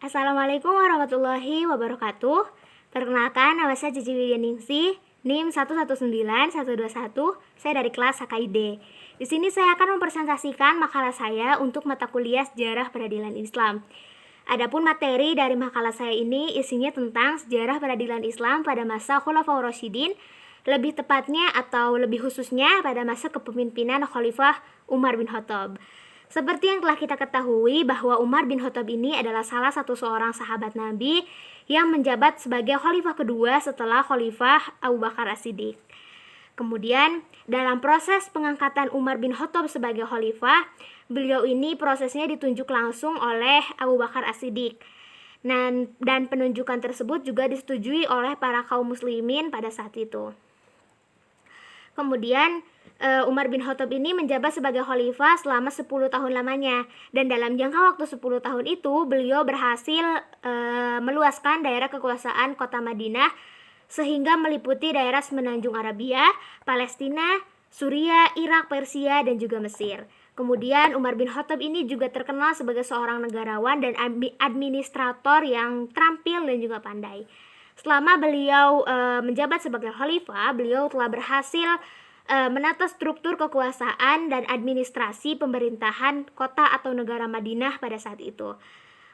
Assalamualaikum warahmatullahi wabarakatuh. Perkenalkan, nama saya Cici Widyaningsih, NIM 119121. Saya dari kelas HKID. Di sini saya akan mempresentasikan makalah saya untuk mata kuliah Sejarah Peradilan Islam. Adapun materi dari makalah saya ini isinya tentang sejarah peradilan Islam pada masa Khulafaur Rasyidin, lebih tepatnya atau lebih khususnya pada masa kepemimpinan Khalifah Umar bin Khattab. Seperti yang telah kita ketahui bahwa Umar bin Khattab ini adalah salah satu seorang sahabat Nabi yang menjabat sebagai khalifah kedua setelah Khalifah Abu Bakar As-Siddiq. Kemudian dalam proses pengangkatan Umar bin Khattab sebagai khalifah, beliau ini prosesnya ditunjuk langsung oleh Abu Bakar As-Siddiq. Dan penunjukan tersebut juga disetujui oleh para kaum muslimin pada saat itu. Kemudian Umar bin Khattab ini menjabat sebagai khalifah selama 10 tahun lamanya, dan dalam jangka waktu 10 tahun itu beliau berhasil meluaskan daerah kekuasaan kota Madinah sehingga meliputi daerah semenanjung Arabia, Palestina, Suriah, Irak, Persia, dan juga Mesir. Kemudian Umar bin Khattab ini juga terkenal sebagai seorang negarawan dan administrator yang terampil dan juga pandai. Selama beliau menjabat sebagai khalifah, beliau telah berhasil menata struktur kekuasaan dan administrasi pemerintahan kota atau negara Madinah pada saat itu.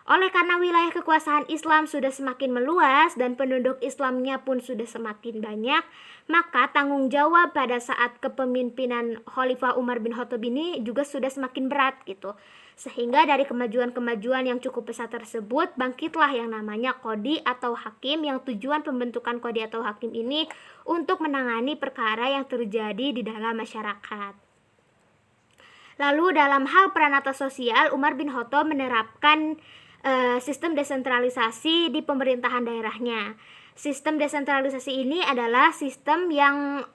Oleh karena wilayah kekuasaan Islam sudah semakin meluas dan penduduk Islamnya pun sudah semakin banyak, maka tanggung jawab pada saat kepemimpinan Khalifah Umar bin Khattab ini juga sudah semakin berat gitu. Sehingga dari kemajuan-kemajuan yang cukup besar tersebut, bangkitlah yang namanya Qadi atau Hakim, yang tujuan pembentukan Qadi atau Hakim ini untuk menangani perkara yang terjadi di dalam masyarakat. Lalu dalam hal peranata sosial, Umar bin Khattab menerapkan sistem desentralisasi di pemerintahan daerahnya. Sistem desentralisasi ini adalah sistem yang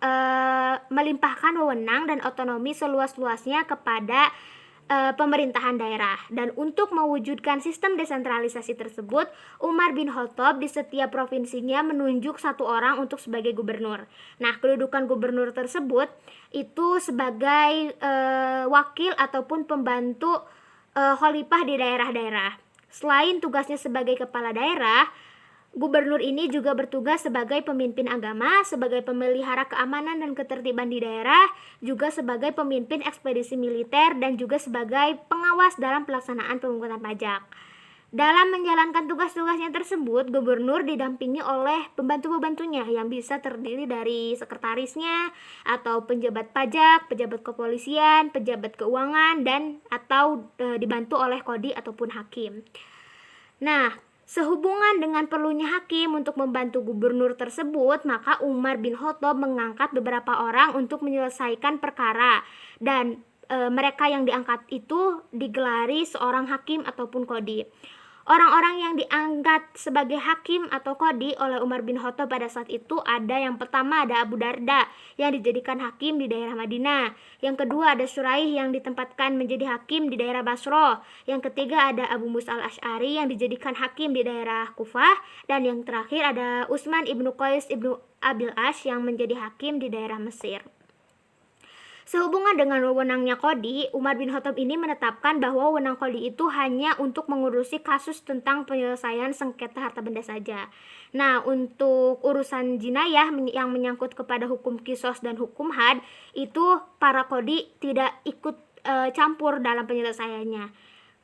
melimpahkan wewenang dan otonomi seluas-luasnya kepada pemerintahan daerah. Dan untuk mewujudkan sistem desentralisasi tersebut, Umar bin Khattab di setiap provinsinya menunjuk satu orang untuk sebagai gubernur. Nah, kedudukan gubernur tersebut itu sebagai wakil ataupun pembantu khalifah di daerah-daerah. Selain tugasnya sebagai kepala daerah, gubernur ini juga bertugas sebagai pemimpin agama, sebagai pemelihara keamanan dan ketertiban di daerah, juga sebagai pemimpin ekspedisi militer, dan juga sebagai pengawas dalam pelaksanaan pemungutan pajak. Dalam menjalankan tugas-tugasnya tersebut, gubernur didampingi oleh pembantu-pembantunya yang bisa terdiri dari sekretarisnya atau penjabat pajak, pejabat kepolisian, pejabat keuangan, dan atau dibantu oleh qadi ataupun hakim. Nah, sehubungan dengan perlunya hakim untuk membantu gubernur tersebut, maka Umar bin Khattab mengangkat beberapa orang untuk menyelesaikan perkara, dan mereka yang diangkat itu digelari seorang hakim ataupun qadi. Orang-orang yang diangkat sebagai hakim atau qadi oleh Umar bin Khattab pada saat itu ada yang pertama ada Abu Darda yang dijadikan hakim di daerah Madinah. Yang kedua ada Syuraih yang ditempatkan menjadi hakim di daerah Basra. Yang ketiga ada Abu Musa al-Asy'ari yang dijadikan hakim di daerah Kufah. Dan yang terakhir ada Utsman ibnu Qais ibnu Abil As yang menjadi hakim di daerah Mesir. Sehubungan dengan wewenangnya qadi, Umar bin Khattab ini menetapkan bahwa wewenang qadi itu hanya untuk mengurusi kasus tentang penyelesaian sengketa harta benda saja. Nah, untuk urusan jinayah yang menyangkut kepada hukum qisas dan hukum had, itu para qadi tidak ikut campur dalam penyelesaiannya.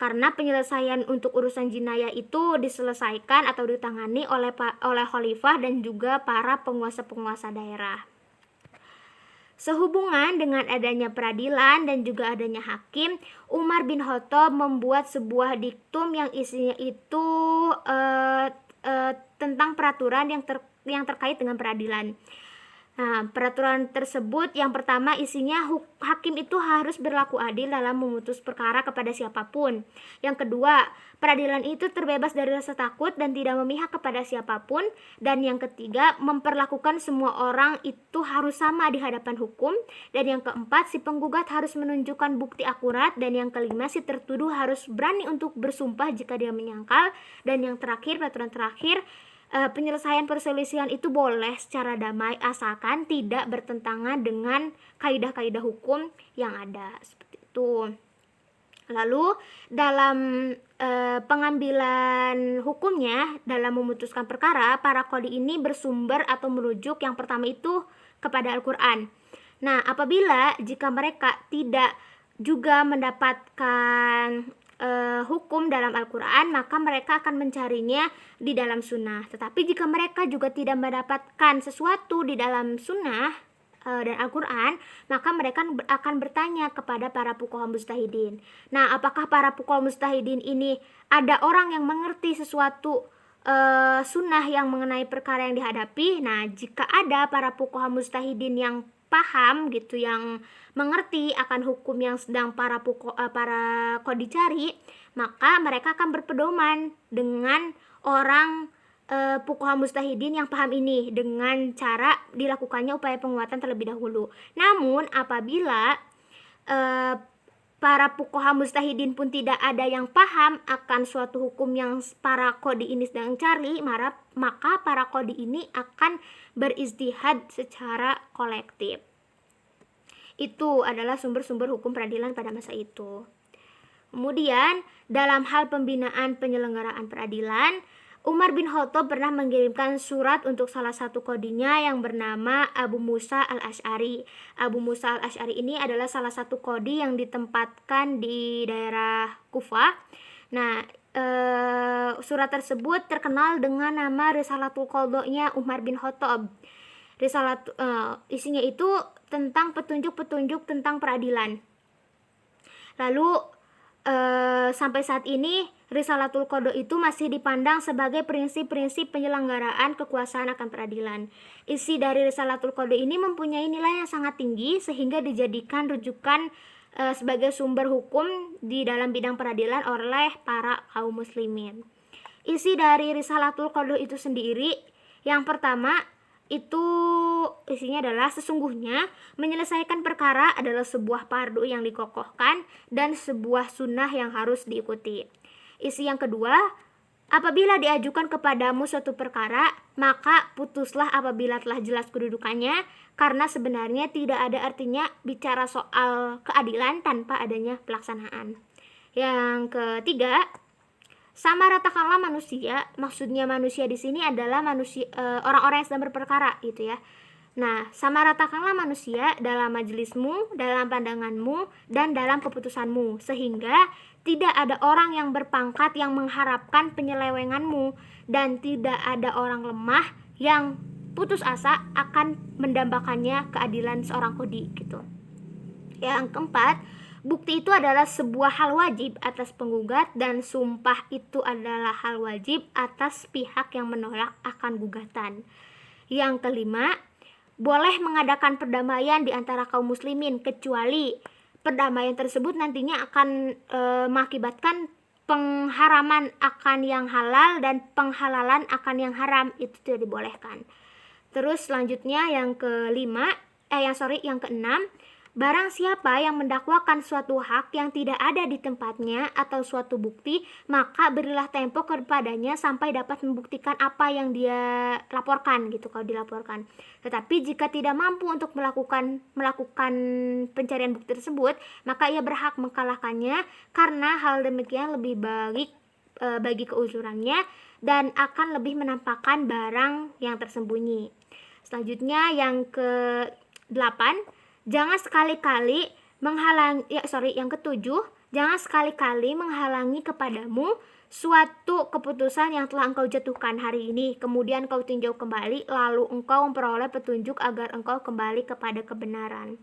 Karena penyelesaian untuk urusan jinayah itu diselesaikan atau ditangani oleh khalifah dan juga para penguasa-penguasa daerah. Sehubungan dengan adanya peradilan dan juga adanya hakim, Umar bin Khattab membuat sebuah diktum yang isinya itu tentang peraturan yang terkait dengan peradilan. Nah, peraturan tersebut yang pertama isinya hakim itu harus berlaku adil dalam memutus perkara kepada siapapun. Yang kedua, peradilan itu terbebas dari rasa takut dan tidak memihak kepada siapapun. Dan yang ketiga, memperlakukan semua orang itu harus sama di hadapan hukum. Dan yang keempat, si penggugat harus menunjukkan bukti akurat. Dan yang kelima, si tertuduh harus berani untuk bersumpah jika dia menyangkal. Dan yang terakhir, peraturan terakhir, penyelesaian perselisihan itu boleh secara damai asalkan tidak bertentangan dengan kaidah-kaidah hukum yang ada, seperti itu. Lalu dalam pengambilan hukumnya dalam memutuskan perkara, para kodi ini bersumber atau merujuk yang pertama itu kepada Al-Quran. Nah, apabila jika mereka tidak juga mendapatkan hukum dalam Al-Quran, maka mereka akan mencarinya di dalam sunnah. Tetapi jika mereka juga tidak mendapatkan sesuatu di dalam sunnah dan Al-Quran, maka mereka akan bertanya kepada para fuqaha mujtahidin. Nah, apakah para fuqaha mujtahidin ini ada orang yang mengerti sesuatu sunnah yang mengenai perkara yang dihadapi? Nah, jika ada para fuqaha mujtahidin yang paham gitu, yang mengerti akan hukum yang sedang para qadhi cari, maka mereka akan berpedoman dengan orang fuqaha mujtahidin yang paham ini dengan cara dilakukannya upaya penguatan terlebih dahulu. Namun apabila para fuqaha mujtahidin pun tidak ada yang paham akan suatu hukum yang para qadhi ini sedang cari, maka para qadhi ini akan berijtihad secara kolektif. Itu adalah sumber-sumber hukum peradilan pada masa itu. Kemudian dalam hal pembinaan penyelenggaraan peradilan, Umar bin Khattab pernah mengirimkan surat untuk salah satu qadhinya yang bernama Abu Musa al-Asy'ari. Abu Musa al-Asy'ari ini adalah salah satu qadhi yang ditempatkan di daerah Kufah. Nah, surat tersebut terkenal dengan nama Risalatul Qadha-nya Umar bin Khattab. Isinya itu tentang petunjuk-petunjuk tentang peradilan. Lalu sampai saat ini Risalatul Qadha itu masih dipandang sebagai prinsip-prinsip penyelenggaraan kekuasaan akan peradilan. Isi dari Risalatul Qadha ini mempunyai nilai yang sangat tinggi sehingga dijadikan rujukan sebagai sumber hukum di dalam bidang peradilan oleh para kaum muslimin. Isi dari Risalatul Qadha itu sendiri, yang pertama itu isinya adalah sesungguhnya menyelesaikan perkara adalah sebuah fardu yang dikokohkan dan sebuah sunnah yang harus diikuti. Isi yang kedua, apabila diajukan kepadamu suatu perkara, maka putuslah apabila telah jelas kedudukannya, karena sebenarnya tidak ada artinya bicara soal keadilan tanpa adanya pelaksanaan. Yang ketiga, sama ratakanlah manusia. Maksudnya manusia di sini adalah manusia, orang-orang yang sedang berperkara gitu ya. Nah, sama ratakanlah manusia dalam majelismu, dalam pandanganmu, dan dalam keputusanmu, sehingga tidak ada orang yang berpangkat yang mengharapkan penyelewenganmu, dan tidak ada orang lemah yang putus asa akan mendambakannya keadilan seorang qadhi gitu. Yang keempat, bukti itu adalah sebuah hal wajib atas penggugat dan sumpah itu adalah hal wajib atas pihak yang menolak akan gugatan. Yang kelima, boleh mengadakan perdamaian di antara kaum muslimin kecuali perdamaian tersebut nantinya akan mengakibatkan pengharaman akan yang halal dan penghalalan akan yang haram, itu tidak dibolehkan. Terus selanjutnya yang keenam, barang siapa yang mendakwakan suatu hak yang tidak ada di tempatnya atau suatu bukti, maka berilah tempo kepadanya sampai dapat membuktikan apa yang dia laporkan gitu kalau dilaporkan. Tetapi jika tidak mampu untuk melakukan pencarian bukti tersebut, maka ia berhak mengalahkannya karena hal demikian lebih baik bagi keuzurannya dan akan lebih menampakkan barang yang tersembunyi. Selanjutnya yang ke-8, jangan sekali-kali menghalangi kepadamu suatu keputusan yang telah engkau jatuhkan hari ini, kemudian kau tinjau kembali, lalu engkau memperoleh petunjuk agar engkau kembali kepada kebenaran.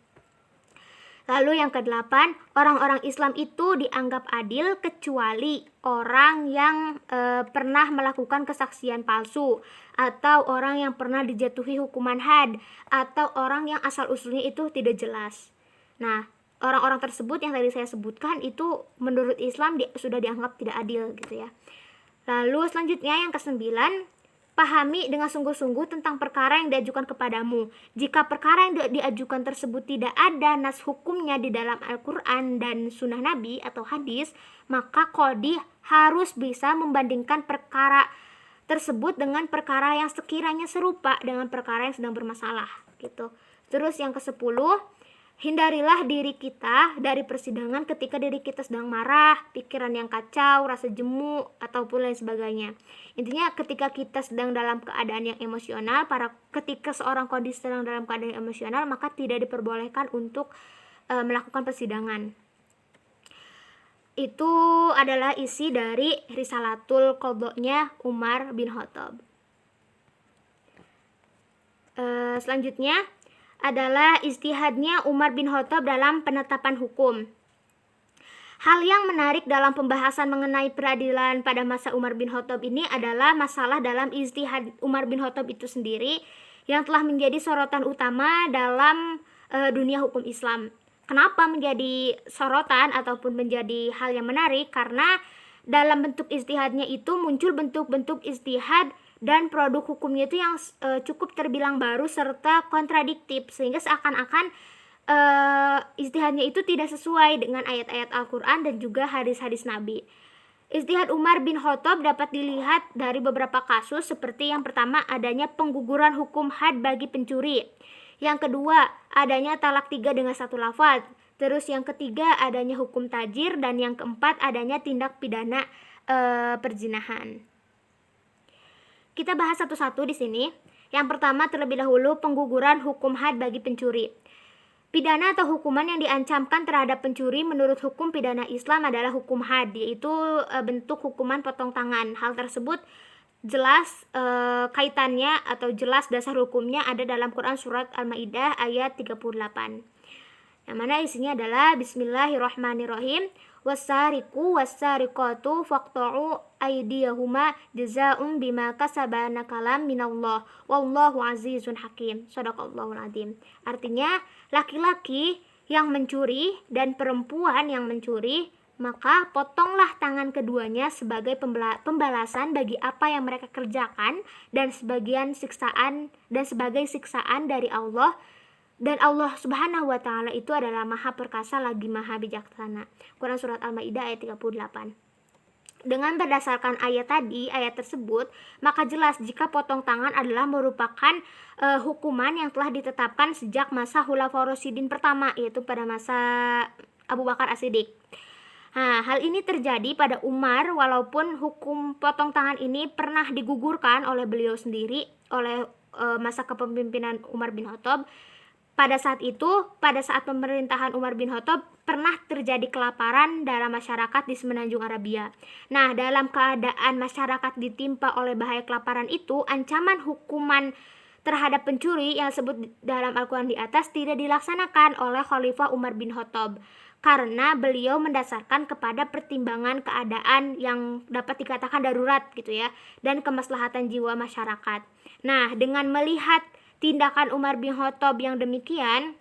Lalu yang ke-8, orang-orang Islam itu dianggap adil kecuali orang yang pernah melakukan kesaksian palsu, atau orang yang pernah dijatuhi hukuman had, atau orang yang asal-usulnya itu tidak jelas. Nah, orang-orang tersebut yang tadi saya sebutkan itu menurut Islam sudah dianggap tidak adil gitu ya. Lalu selanjutnya yang ke-9, pahami dengan sungguh-sungguh tentang perkara yang diajukan kepadamu. Jika perkara yang diajukan tersebut tidak ada nas hukumnya di dalam Al-Quran dan Sunnah Nabi atau hadis, maka qadhi harus bisa membandingkan perkara tersebut dengan perkara yang sekiranya serupa dengan perkara yang sedang bermasalah gitu. Terus yang ke-10, Hindarilah diri kita dari persidangan ketika diri kita sedang marah, pikiran yang kacau, rasa jemu, ataupun lain sebagainya. Intinya ketika kita sedang dalam keadaan yang emosional, ketika seorang kondisi sedang dalam keadaan yang emosional, maka tidak diperbolehkan untuk melakukan persidangan. Itu adalah isi dari Risalatul Qadha-nya Umar bin Khattab. Selanjutnya adalah ijtihadnya Umar bin Khattab dalam penetapan hukum. Hal yang menarik dalam pembahasan mengenai peradilan pada masa Umar bin Khattab ini adalah masalah dalam ijtihad Umar bin Khattab itu sendiri yang telah menjadi sorotan utama dalam dunia hukum Islam. Kenapa menjadi sorotan ataupun menjadi hal yang menarik? Karena dalam bentuk ijtihadnya itu muncul bentuk-bentuk ijtihad dan produk hukumnya itu yang cukup terbilang baru serta kontradiktif, sehingga seakan-akan ijtihadnya itu tidak sesuai dengan ayat-ayat Al-Quran dan juga hadis-hadis Nabi. Ijtihad Umar bin Khattab dapat dilihat dari beberapa kasus, seperti yang pertama adanya pengguguran hukum had bagi pencuri, yang kedua adanya talak 3 dengan 1 lafaz, terus yang ketiga adanya hukum tajir, dan yang keempat adanya tindak pidana perzinahan. Kita bahas satu-satu di sini. Yang pertama terlebih dahulu pengguguran hukum had bagi pencuri. Pidana atau hukuman yang diancamkan terhadap pencuri menurut hukum pidana Islam adalah hukum had, yaitu bentuk hukuman potong tangan. Hal tersebut jelas kaitannya atau jelas dasar hukumnya ada dalam Quran surat Al-Maidah ayat 38. Yang mana isinya adalah Bismillahirrahmanirrahim. Wasariqu wasariqatu faqta'u aydiyahuma jazaa'un bima kasaba nakalam minallah wallahu azizun hakim. Shadaqallahul azim. Artinya, laki-laki yang mencuri dan perempuan yang mencuri, maka potonglah tangan keduanya sebagai pembalasan bagi apa yang mereka kerjakan dan sebagai siksaan dari Allah. Dan Allah Subhanahu wa taala itu adalah Maha Perkasa lagi Maha Bijaksana. Quran surat Al-Maidah ayat 38. Dengan berdasarkan ayat tersebut, maka jelas jika potong tangan adalah merupakan hukuman yang telah ditetapkan sejak masa Khulafaur Rasyidin pertama, yaitu pada masa Abu Bakar As-Siddiq. Nah, hal ini terjadi pada Umar, walaupun hukum potong tangan ini pernah digugurkan oleh beliau sendiri oleh masa kepemimpinan Umar bin Khattab. Pada saat pemerintahan Umar bin Khattab pernah terjadi kelaparan dalam masyarakat di semenanjung Arabia. Nah, dalam keadaan masyarakat ditimpa oleh bahaya kelaparan itu, ancaman hukuman terhadap pencuri yang disebut dalam Al-Quran di atas tidak dilaksanakan oleh Khalifah Umar bin Khattab, karena beliau mendasarkan kepada pertimbangan keadaan yang dapat dikatakan darurat gitu ya, dan kemaslahatan jiwa masyarakat. Nah, dengan melihat tindakan Umar bin Khattab yang demikian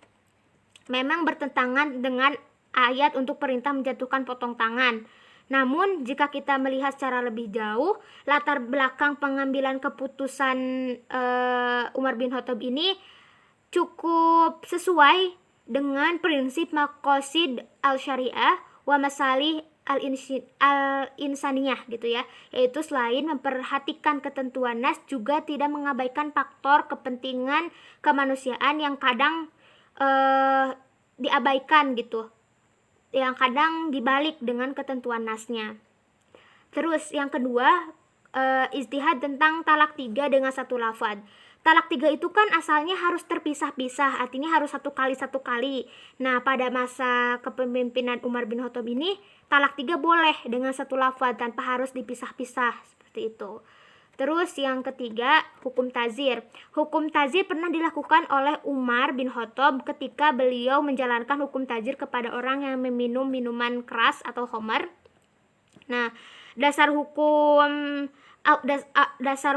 memang bertentangan dengan ayat untuk perintah menjatuhkan potong tangan. Namun jika kita melihat secara lebih jauh, latar belakang pengambilan keputusan Umar bin Khattab ini cukup sesuai dengan prinsip maqasid al-syariah wa masalih al-insaniyah gitu ya, yaitu selain memperhatikan ketentuan nas juga tidak mengabaikan faktor kepentingan kemanusiaan yang kadang diabaikan gitu, yang kadang dibalik dengan ketentuan nasnya. Terus yang kedua, ijtihad tentang talak 3 dengan 1 lafaz. Talak 3 itu kan asalnya harus terpisah-pisah, artinya harus satu kali. Nah, pada masa kepemimpinan Umar bin Khattab ini, talak 3 boleh dengan 1 lafaz tanpa harus dipisah-pisah, seperti itu. Terus yang ketiga, hukum tazir. Hukum tazir pernah dilakukan oleh Umar bin Khattab ketika beliau menjalankan hukum tazir kepada orang yang meminum minuman keras atau khamar. Nah, dasar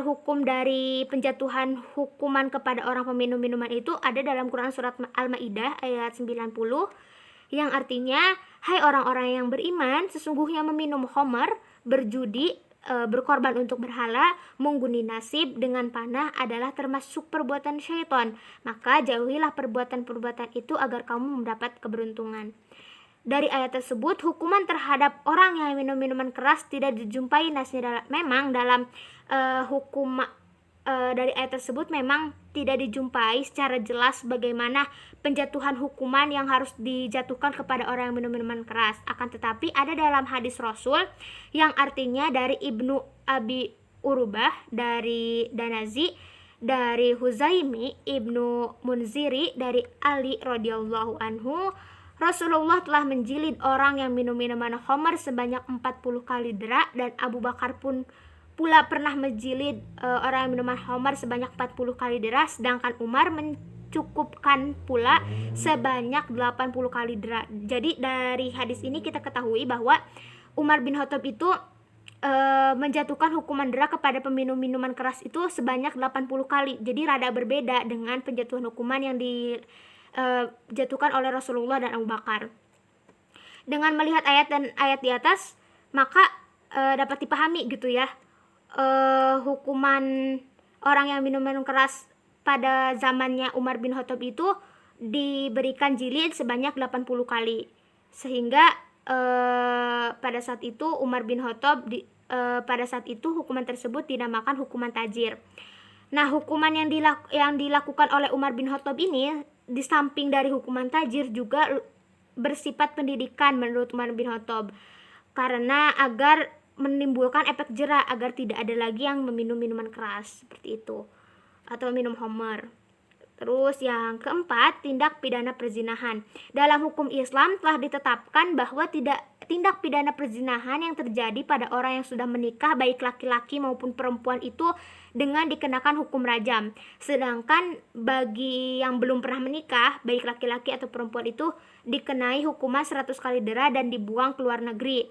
hukum dari penjatuhan hukuman kepada orang peminum minuman itu ada dalam Quran surat Al-Maidah ayat 90, yang artinya, hai orang-orang yang beriman, sesungguhnya meminum khamar, berjudi, berkorban untuk berhala, mengguni nasib dengan panah adalah termasuk perbuatan syaitan. Maka jauhilah perbuatan-perbuatan itu agar kamu mendapat keberuntungan. Dari ayat tersebut, hukuman terhadap orang yang minum minuman keras tidak dijumpai nasnya memang dalam hukum dari ayat tersebut memang tidak dijumpai secara jelas bagaimana penjatuhan hukuman yang harus dijatuhkan kepada orang yang minum minuman keras. Akan tetapi ada dalam hadis Rasul yang artinya dari Ibnu Abi Urubah, dari Danazi, dari Huzaimi, Ibnu Munziri, dari Ali radhiyallahu anhu, Rasulullah telah menjilid orang yang minum minuman khamar sebanyak 40 kali derak, dan Abu Bakar pun pula pernah menjilid orang yang minuman khamar sebanyak 40 kali derak, sedangkan Umar mencukupkan pula sebanyak 80 kali derak. Jadi dari hadis ini kita ketahui bahwa Umar bin Khattab itu menjatuhkan hukuman derak kepada peminum minuman keras itu sebanyak 80 kali. Jadi rada berbeda dengan penjatuhan hukuman yang dijatuhkan oleh Rasulullah dan Abu Bakar. Dengan melihat ayat dan ayat di atas, maka dapat dipahami gitu ya, hukuman orang yang minum minuman keras pada zamannya Umar bin Khattab itu diberikan jilid sebanyak 80 kali, sehingga pada saat itu Umar bin Khattab pada saat itu hukuman tersebut dinamakan hukuman tajir. Nah, hukuman yang dilakukan oleh Umar bin Khattab ini di samping dari hukuman tajir juga bersifat pendidikan menurut Umar bin Khattab, karena agar menimbulkan efek jera agar tidak ada lagi yang meminum minuman keras seperti itu atau minum khamar. Terus yang keempat, tindak pidana perzinahan. Dalam hukum Islam telah ditetapkan bahwa tindak pidana perzinahan yang terjadi pada orang yang sudah menikah, baik laki-laki maupun perempuan, itu dengan dikenakan hukum rajam. Sedangkan bagi yang belum pernah menikah, baik laki-laki atau perempuan, itu dikenai hukuman 100 kali dera dan dibuang ke luar negeri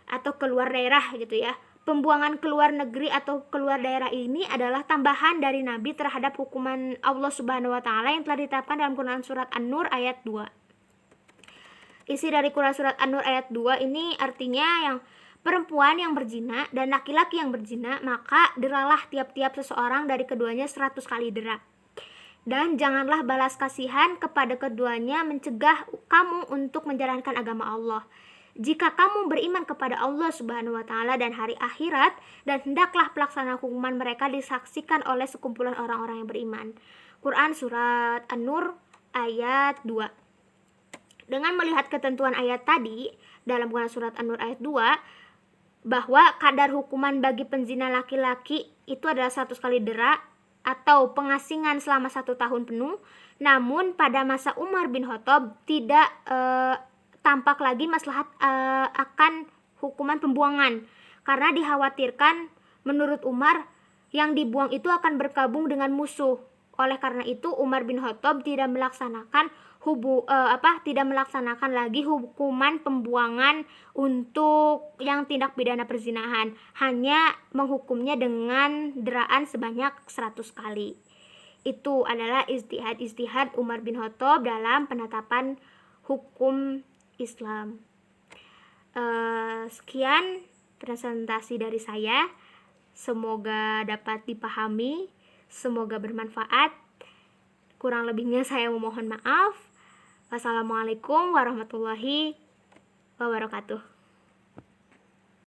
atau keluar daerah gitu ya. Pembuangan keluar negeri atau keluar daerah ini adalah tambahan dari Nabi terhadap hukuman Allah Subhanahu wa taala yang telah ditetapkan dalam Quran surat An-Nur ayat 2. Isi dari Quran surat An-Nur ayat 2 ini artinya yang perempuan yang berzina dan laki-laki yang berzina, maka deralah tiap-tiap seseorang dari keduanya 100 kali dera. Dan janganlah balas kasihan kepada keduanya mencegah kamu untuk menjalankan agama Allah. Jika kamu beriman kepada Allah Subhanahu wa taala dan hari akhirat, dan hendaklah pelaksanaan hukuman mereka disaksikan oleh sekumpulan orang-orang yang beriman. Quran surat An-Nur ayat 2. Dengan melihat ketentuan ayat tadi dalam Quran surat An-Nur ayat 2, bahwa kadar hukuman bagi penzina laki-laki itu adalah 100 kali dera atau pengasingan selama 1 tahun penuh. Namun pada masa Umar bin Khattab tidak tampak lagi maslahat akan hukuman pembuangan, karena dikhawatirkan menurut Umar yang dibuang itu akan bergabung dengan musuh. Oleh karena itu Umar bin Khattab tidak melaksanakan lagi hukuman pembuangan untuk yang tindak pidana perzinahan, hanya menghukumnya dengan deraan sebanyak 100 kali. Itu adalah ijtihad Umar bin Khattab dalam penetapan hukum Islam. Sekian presentasi dari saya. Semoga dapat dipahami, semoga bermanfaat. Kurang lebihnya saya memohon maaf. Wassalamualaikum warahmatullahi wabarakatuh.